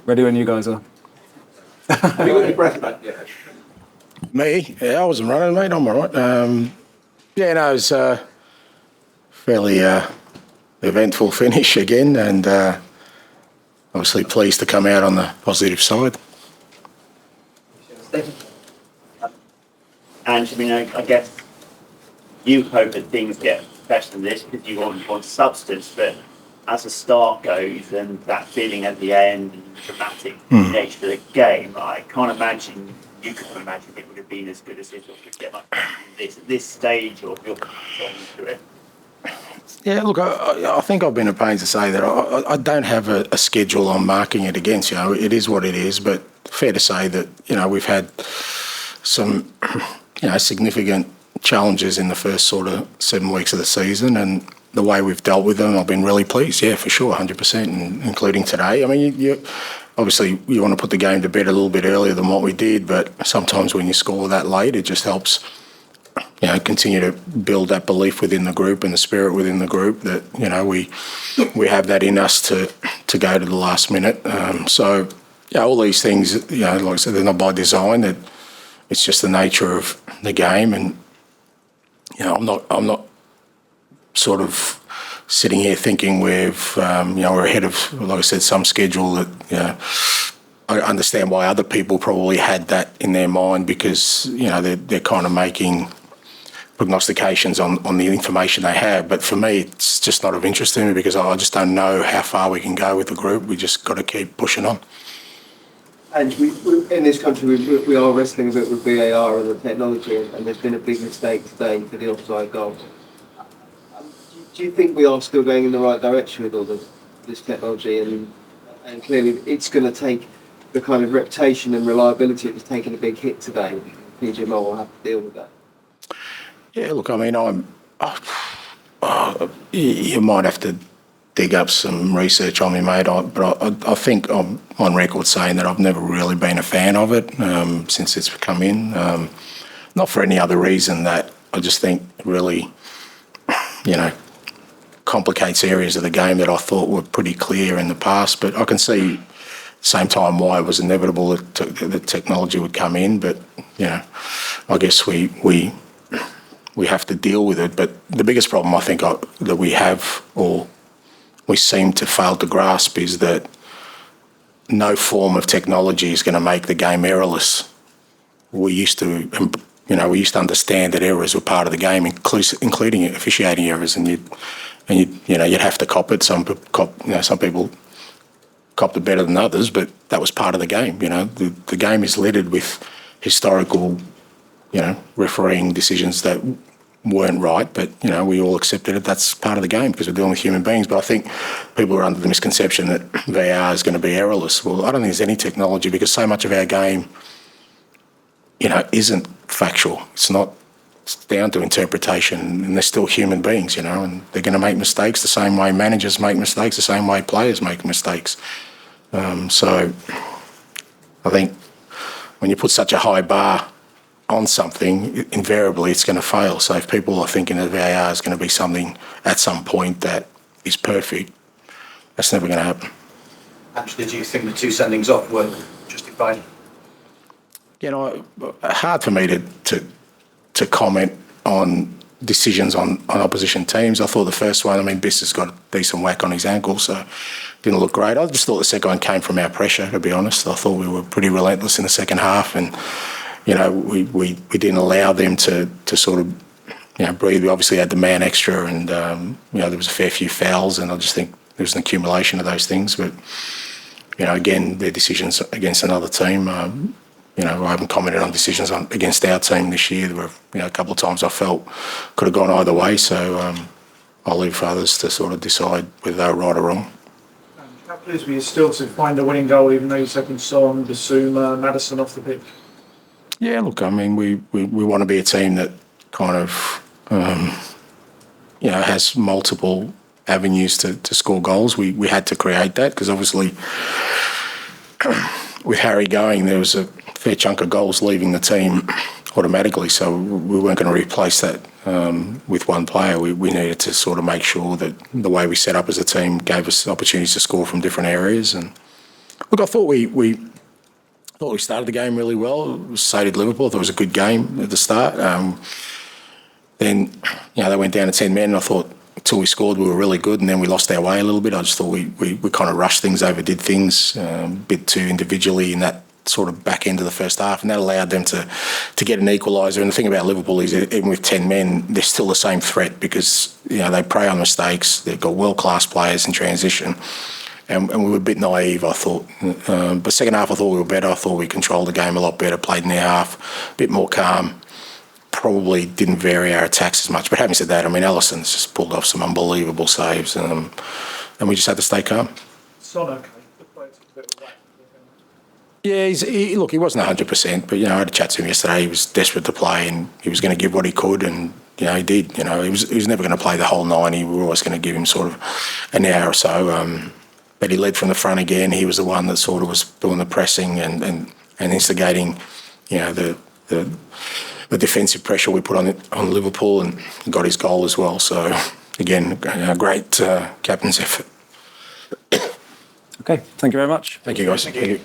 Ready when you guys are. Have you got your breath back yet? Me? Yeah, I wasn't running, mate. I'm all right. Yeah, no, it was fairly eventful finish again, and obviously pleased to come out on the positive side. Ange, I mean, I guess you hope that things get better than this because you want substance, but as the start goes and that feeling at the end and the dramatic nature of the game, I can't imagine, you couldn't imagine it would have been as good as it could get much better than this at this stage of your career. Yeah, look, I think I've been at pains to say that I don't have a schedule I'm marking it against. You know, it is what it is, but fair to say that, you know, we've had some, you know, significant challenges in the first sort of 7 weeks of the season, and the way we've dealt with them, I've been really pleased. Yeah, for sure, 100%, and including today. I mean, you obviously you want to put the game to bed a little bit earlier than what we did, but sometimes when you score that late, it just helps, you know, continue to build that belief within the group and the spirit within the group that, you know, we have that in us to go to the last minute. So, yeah, all these things, you know, like I said, they're not by design. It's just the nature of the game, and you know, I'm not sort of sitting here thinking we're ahead of, like I said, some schedule that, you know, I understand why other people probably had that in their mind because, you know, they're kind of making prognostications on the information they have. But for me, it's just not of interest to me because I just don't know how far we can go with the group. We just got to keep pushing on. And we in this country, we are wrestling a bit with VAR and the technology, and there's been a big mistake today for the offside goal. Do you think we are still going in the right direction with all this technology? And clearly, it's going to take the kind of reputation and reliability that's taken a big hit today. PJ Moore will have to deal with that. Yeah, look, I mean, you might have to dig up some research on me, mate. But I think I'm on record saying that I've never really been a fan of it since it's come in. Not for any other reason that I just think it really, you know, complicates areas of the game that I thought were pretty clear in the past. But I can see at the same time why it was inevitable that technology would come in. But, you know, I guess we have to deal with it. But the biggest problem I think that we have, or we seem to fail to grasp, is that no form of technology is going to make the game errorless. We used to understand that errors were part of the game, including officiating errors, and you'd have to cop it. Some people copped it better than others, but that was part of the game. You know, the game is littered with historical, you know, refereeing decisions that weren't right, but, you know, we all accepted it. That's part of the game because we're dealing with human beings. But I think people are under the misconception that VAR is going to be errorless. Well, I don't think there's any technology because so much of our game, you know, isn't factual. It's down to interpretation, and they're still human beings, you know, and they're going to make mistakes the same way managers make mistakes, the same way players make mistakes. So I think when you put such a high bar on something, invariably it's going to fail. So if people are thinking that VAR is going to be something at some point that is perfect, that's never going to happen. Actually, did you think the two sendings off were justified? You know, hard for me to comment on decisions on opposition teams. I thought the first one, I mean, Biss has got a decent whack on his ankle, so didn't look great. I just thought the second one came from our pressure, to be honest. I thought we were pretty relentless in the second half, and, you know, we didn't allow them to sort of, you know, breathe. We obviously had the man extra, and, you know, there was a fair few fouls, and I just think there was an accumulation of those things. But, you know, again, their decisions against another team, you know, I haven't commented on decisions against our team this year. There were, you know, a couple of times I felt could have gone either way. So I'll leave for others to sort of decide whether they were right or wrong. How pleased were you still to find a winning goal, even though you took Son, Basuma, Maddison off the pitch? Yeah, look, I mean, we want to be a team that kind of, you know, has multiple avenues to score goals. We had to create that because obviously with Harry going, there was a fair chunk of goals leaving the team automatically, so we weren't going to replace that with one player. We needed to sort of make sure that the way we set up as a team gave us opportunities to score from different areas, and Look, I thought we started the game really well. So did Liverpool. I thought it was a good game at the start. Then, they went down to 10 men, and I thought until we scored, we were really good, and then we lost our way a little bit. I just thought we kind of rushed things, overdid things a bit too individually in that sort of back end of the first half, and that allowed them to get an equaliser. And the thing about Liverpool is, even with 10 men, they're still the same threat because they prey on mistakes. They've got world-class players in transition. And we were a bit naive, I thought. But second half, I thought we were better. I thought we controlled the game a lot better, played in their half, a bit more calm. Probably didn't vary our attacks as much. But having said that, Allison's just pulled off some unbelievable saves, and we just had to stay calm. Son, okay. The player took a bit of whack. Yeah, he wasn't 100%, but, I had a chat to him yesterday. He was desperate to play, and he was going to give what he could, and, he did. He was never going to play the whole 90. We were always going to give him sort of an hour or so. But he led from the front again. He was the one that sort of was doing the pressing and instigating, the defensive pressure we put on Liverpool, and got his goal as well. So, again, a great captain's effort. Okay, thank you very much. Thank you, guys. Thank you.